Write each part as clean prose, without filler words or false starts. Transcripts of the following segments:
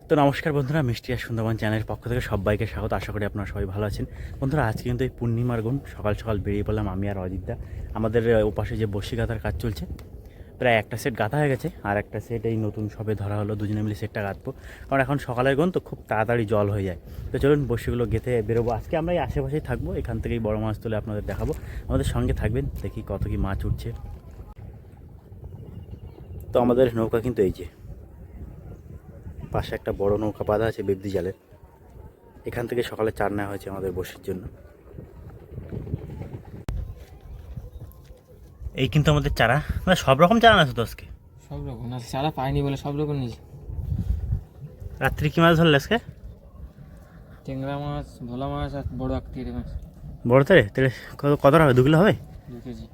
তো নমস্কার বন্ধুরা, মিষ্টি আর সুন্দরবন চ্যানেলের পক্ষ থেকে সবাইকে স্বাগত। আশা করি আপনারা সবাই ভালো আছেন। বন্ধুরা, আজকে কিন্তু এই পূর্ণিমার গুণ সকাল সকাল বেরিয়ে পড়লাম আমি আর অজিতদা। আমাদের ওপাশে যে বসি গাঁথার কাজ চলছে, প্রায় একটা সেট গাঁথা হয়ে গেছে, আর একটা সেট এই নতুন সবে ধরা হলো। দুজনে মিলে সেটটা গাঁথবো, কারণ এখন সকালের গুণ তো খুব তাড়াতাড়ি জল হয়ে যায়। তো চলুন বসিগুলো গেঁথে বেরোবো। আজকে আমরা এই আশেপাশেই থাকবো, এখান থেকেই বড় মাছ তুলে আপনাদের দেখাবো। আমাদের সঙ্গে থাকবেন, দেখি কত কি মাছ উঠছে। তো আমাদের নৌকা কিন্তু এই যে পাশে একটা বড় নৌকা বাঁধা আছে বেবদি জালে, এখান থেকে সকালে চার নেওয়া হয়েছে আমাদের বসির জন্য। এই কিন্তু আমাদের চারা, মানে সব রকম চারা আছে তো আজকে। সব রকম না, চারা পাইনি বলে সব রকম নিয়েছি। রাত্রি কি মাছ ধরলে আজকে? ট্যাংরা মাছ, ভোলা মাছ আর বড় আকটির মাছ। বড় তারে তাহলে কত হবে? 2 কিলো হবে? 2 কেজি।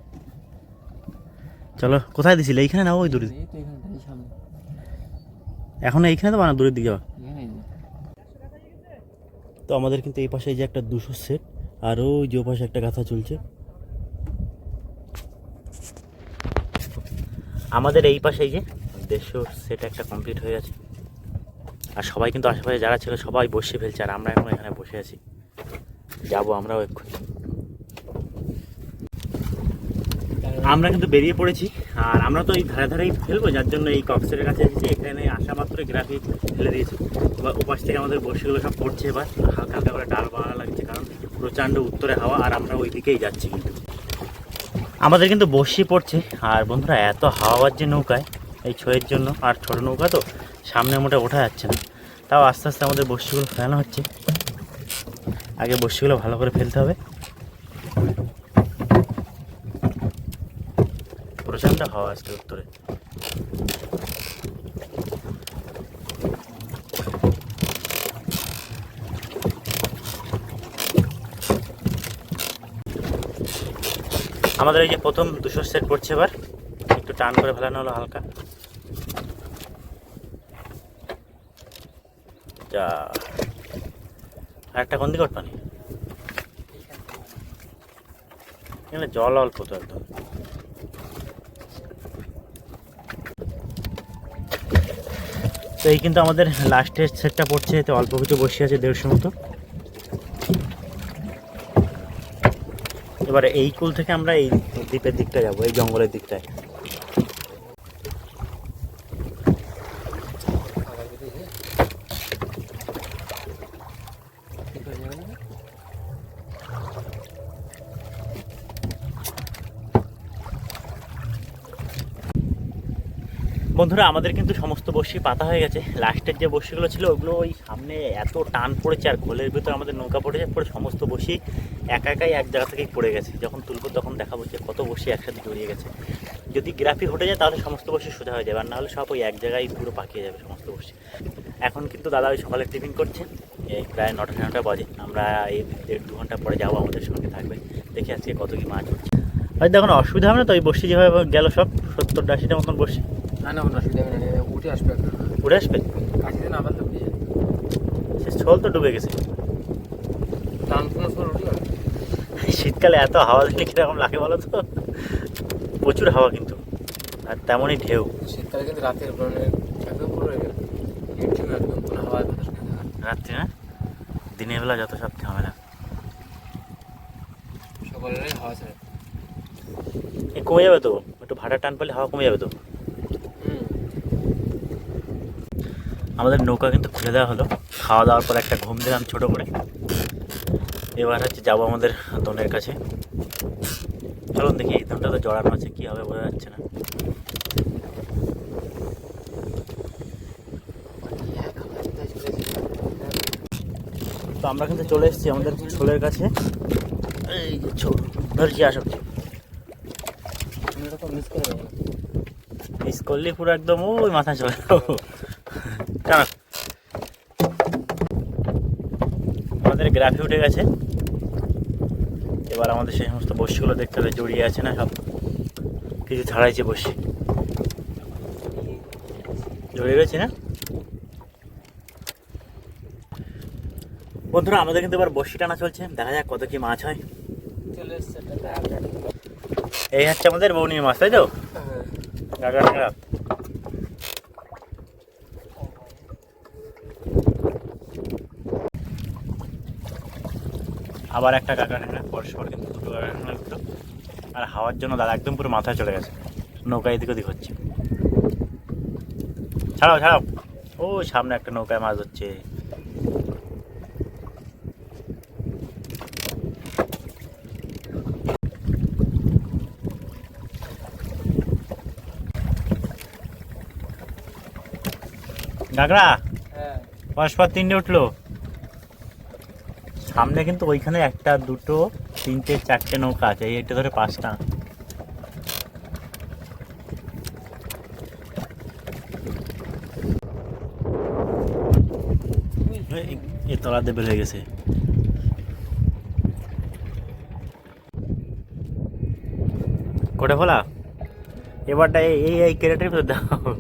চলো, কোথায় দিছিলে? এইখানে না ওই দূরে? এই তো এখানে এই সামনে। এখন এইখানে তো বানা, দূরের দিকে যাওয়া। এখানেই যে। তো আমাদের কিন্তু এই পাশে যে একটা 200 সেট, আর ওই যে পাশে একটা গাথা চলছে। আমাদের এই পাশে যে 150 সেট একটা কমপ্লিট হয়ে গেছে, আর সবাই কিন্তু আশেপাশে যারা ছিল সবাই বসে ফেলছে, আর আমরা এখন এখানে বসে আছি। যাবো আমরাও এক্ষুনি। আমরা কিন্তু বেরিয়ে পড়েছি, আর আমরা তো এই ধারে ধারেই ফেলবো, যার জন্য এই কক্সের কাছে এসেছি। এখানে আসা মাত্র গ্রাফি ফেলে দিয়েছি। এবার ওপাশ থেকে আমাদের বসিগুলো সব পড়ছে, এবার হালকা হালকা করে ডাল বাড়া লাগছে, কারণ প্রচণ্ড উত্তরে হাওয়া, আর আমরা ওই দিকেই যাচ্ছি। কিন্তু আমাদের কিন্তু বসি পড়ছে, আর বন্ধুরা এত হাওয়া বাজছে নৌকায় এই ছয়ের জন্য, আর ছোটো নৌকা তো সামনে মোটে ওঠা যাচ্ছে না। তাও আস্তে আস্তে আমাদের বসিগুলো ফেলানো হচ্ছে। আগে বসিগুলো ভালো করে ফেলতে হবে। প্রচণ্ড হাওয়া আজকে উত্তরে। আমাদের এই যে প্রথম 200 সেট পড়ছে, এবার একটু টান করে ফেলানো হলো হালকা। যা আরেকটা কোন দিকে পানি, এখানে জল অল্প তো একদম। তো এই কিন্তু আমাদের লাস্টের সেটটা পড়ছে, এতে অল্প কিছু বসে আছে 150 মতো। এবারে এই কুল থেকে আমরা এই দ্বীপের দিকটা যাবো, এই জঙ্গলের দিকটায়। বন্ধুরা, আমাদের কিন্তু সমস্ত বসি পাতা হয়ে গেছে। লাস্টের যে বসিগুলো ছিল ওগুলো ওই সামনে এত টান পড়েছে, আর খোলের ভিতরে আমাদের নৌকা পড়েছে, পরে সমস্ত বসি একাই এক জায়গা থেকেই পড়ে গেছে। যখন তুলবো তখন দেখাবো যে কত বসি একসাথে জড়িয়ে গেছে। যদি গ্রাফি হটে যায় তাহলে সমস্ত বসি সোজা হয়ে যাবে, আর নাহলে সব ওই এক জায়গায় পুরো পাকিয়ে যাবে সমস্ত বসি। এখন কিন্তু দাদা ওই সকালে টিফিন করছে, এই প্রায় 9টা 9টা বাজে। আমরা এই 1.5-2 ঘন্টা পরে যাবো, আমাদের সঙ্গে থাকবে। দেখি আজকে কত কি মাছ হচ্ছে। হয়তো এখন অসুবিধা হবে না তো? ওই বসি যেভাবে গেল সব 70-80টা মতন বসি। না না, কোনো অসুবিধা হবে না, উঠে আসবে। উড়ে আসবে? কাছে না আবার তো উঠে যাবে। সে ছোল তো ডুবে গেছে। টান কোনো সময় উঠে যাবে। শীতকালে এত হাওয়া দিলে কীরকম লাগে বলো তো? প্রচুর হাওয়া কিন্তু, আর তেমনই ঢেউ। শীতকালে কিন্তু রাতের একদম পুরো একদম কোনো হাওয়া বাতাস নেই। রাত্রি না, দিনের বেলা যত সব ঝামেলা। সকালে হাওয়া ছাড়ে। এ কমে যাবে তো, একটু ভাটা টান পেলে হাওয়া কমে যাবে তো। আমাদের নৌকা কিন্তু খুলে দেওয়া হলো, খাওয়া দাওয়ার পর একটা ঘুম দিলাম ছোটো করে। এবার হচ্ছে যাবো আমাদের দোনের কাছে। চলুন দেখি, এই দোনটা তো জড়ানো আছে, কী হবে বোঝা যাচ্ছে না। তো আমরা কিন্তু চলে এসেছি আমাদের ছোলের কাছে। এই যে ছোল ধরছি, আসো। মিস করলে পুরো একদম ওই মাথায় চলে কেন। আমাদের গ্রাফি উঠে গেছে। এবার আমাদের সেই সমস্ত বসিগুলো দেখতে হবে, জড়িয়ে আছে না সব, কিছু ছাড়াইছে বসি, জড়িয়ে গেছে না বন্ধুরা। আমাদের কিন্তু এবার বসি টানা চলছে, দেখা যাক কত কি মাছ হয়। এই হচ্ছে আমাদের বৌনির মাছ, তাই তো? আবার একটা কাঁকড়া ট্যাংরা, পরস্পর কিন্তু দুটো কাঁকড়া ট্যাংরা উঠলো। আর হাওয়ার জন্য দাদা একদম পুরো মাথায় চলে গেছে, নৌকা এদিক ওদিক হচ্ছে। ছাড়াও ছাড়াও, ও সামনে একটা নৌকায় মাছ হচ্ছে। কাঁকড়া হ্যাঁ পরস্পর তিনটে উঠলো। সামনে কিন্তু ওইখানে একটা দুটো তিনটে চারটে নৌকা আছে, এইটা ধরে পাঁচটা। এ তলাতে বের হয়ে গেছে। কোটে ফোলা এবারটা এই এই কেরেটের ভিতর দাও।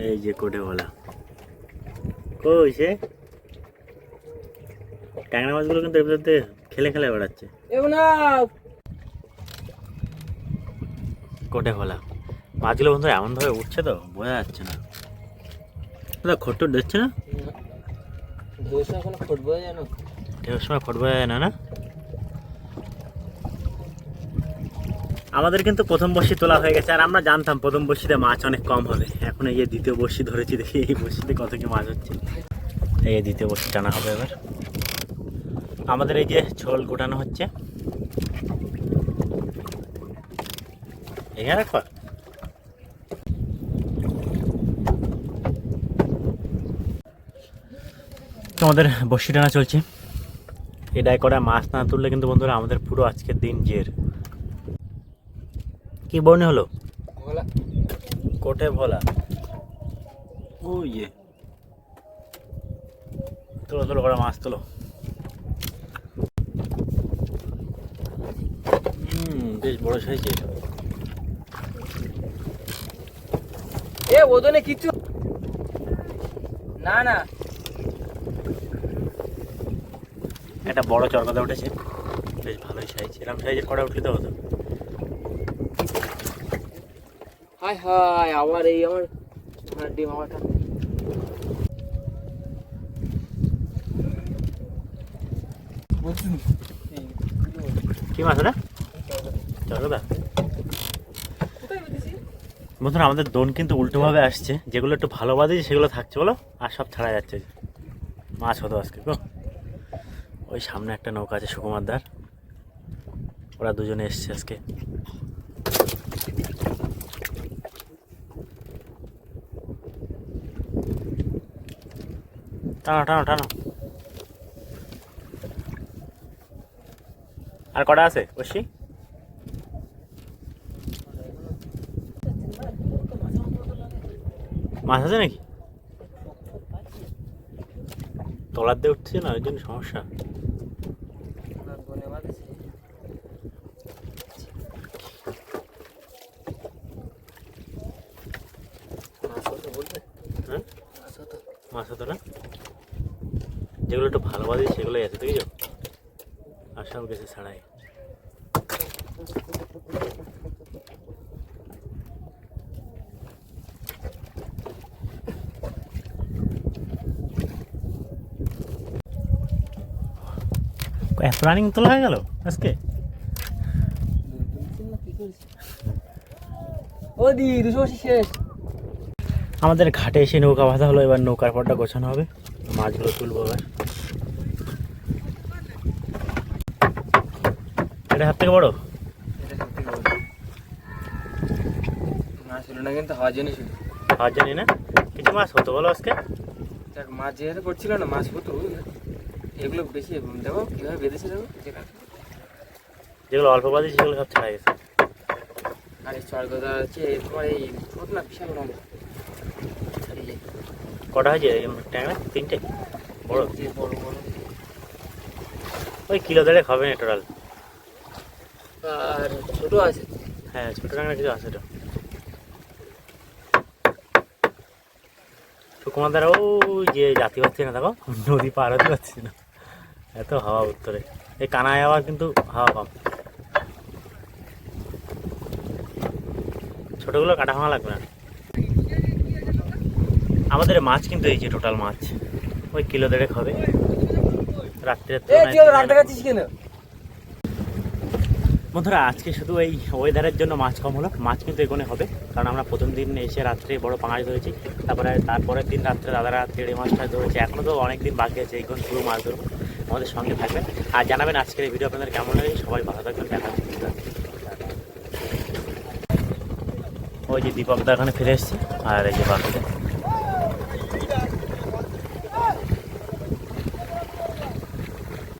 এই যে কোটে ফোলা কই সে, ট্যাংরা মাছগুলো কিন্তু এর ভিতর দিয়ে খেলে খেলে বেড়াচ্ছে। কোটে ফোলা মাছগুলো বন্ধু এমন ভাবে উঠছে তো বোঝা যাচ্ছে না। দাদা খট্টর দিচ্ছে না, ঢেউর সময় কোনো ফুটবল জানো? ঢেউর সময় খট বোঝা যায় না। না আমাদের কিন্তু প্রথম বড়শি তোলা হয়ে গেছে, আর আমরা জানতাম প্রথম বড়শিতে মাছ অনেক কম হবে। এখন এই যে দ্বিতীয় বড়শি ধরেছি, দেখি এই বড়শিতে কত কি মাছ হচ্ছে। এই দ্বিতীয় বড়শি টানা হবে এবার। আমাদের এই যে ছোল গোটানো হচ্ছে, এখানে রাখবা। তোমাদের বড়শি টানা চলছে। এটাই করে মাছ না তুললে কিন্তু বন্ধুরা আমাদের পুরো আজকের দিন জের। কি বর্ণে হলো? ভোলা কোটে ভোলা। ও ইয়ে, তোলো তোলো করে মাছ তোলো। বেশ বড় সাইজের। এ ওজনে কিচ্ছু না না। একটা বড় চরকাতে উঠেছে, বেশ ভালোই সাইজ। এরকম সাইজের কটা উঠলে তো হতো। হায় হায় আবার এই আমার ডিম আমারটা। কি মাছ ওটা? চরকাদা। বন্ধুরা আমাদের দোন কিন্তু উল্টোভাবে আসছে, যেগুলো একটু ভালো বাজে সেগুলো থাকছে বলো, আর সব ছাড়া যাচ্ছে। মাছ হতো আজকে গো। ওই সামনে একটা নৌকা আছে সুকুমারদার, ওরা দুজনে এসছে আজকে। টানো টানো টানো। আর কটা আছে বসি? মাছ আছে নাকি? তলার দিয়ে উঠছে না, ওই জন্য সমস্যা। হ্যাঁ মাছ হতো না, যেগুলো একটু ভালো বাজে সেগুলোই আছে দেখেছো, আর সব গেছে ছাড়াই। এত রানিং তোলা হয়ে গেল আজকে। ও দি 280 শেষ। আমাদের ঘাটে এসে নৌকা বাঁধা হলো, এবার নৌকার পরটা গোছানো হবে, মাছগুলো তুলবো এবার। এটা সব থেকে বড় মাছ ছিল না কিন্তু হাওয়ার জন্য ছিল। খাওয়ার জানি না, কিছু মাছ হতো বলো আজকে। দেখ মাছ যেহেতু পড়ছিল না, মাছ হতো এগুলো বেশি। দেখো কীভাবে বেঁধেছে, দেখো যেগুলো অল্প বাজে সেগুলো সব ছাড়া গেছে। আর এই চরগদা হচ্ছে তোমার এই ছোট না, বিশাল বড়। কটা হয়েছে ট্যাংরা? তিনটে বড়। বড় বড় ওই কিলো দেড়েক হবে না টোটাল। আর ছোট আছে। হ্যাঁ ছোট ট্যাংরা কিছু আছে তো। সুকুমারদার ও যে জাতি পাচ্ছি না, দেখো নদী পার হতে পারছি না, এত হাওয়া উত্তরে। এই কানায় আবার কিন্তু হাওয়া কম। ছোটগুলো কাটা ভাঙা লাগবে না। আমাদের মাছ কিন্তু এই যে টোটাল মাছ ওই কিলো দেড়েক হবে। রাত্রে রাত দেখাচ্ছিস কেন? বন্ধুরা আজকে শুধু এই ওয়েদারের জন্য মাছ কম হলো, মাছ কিন্তু এগোনে হবে, কারণ আমরা প্রথম দিন এসে রাত্রে বড় পাঙাশ ধরেছি, তারপরের দিন রাত্রে দাদারা তেড়ে মাছটা ধরেছে, এখনও তো অনেক দিন বাকি আছে, এখন পুরো মাছ ধরবো। আমাদের সঙ্গে থাকবেন আর জানাবেন আজকের এই ভিডিও আপনাদের কেমন লাগে। সবাই ভালো থাকবেন, দেখা হচ্ছে। ওই যে দীপক দা এখানে ফিরে এসছে, আর এই যে বাকিটা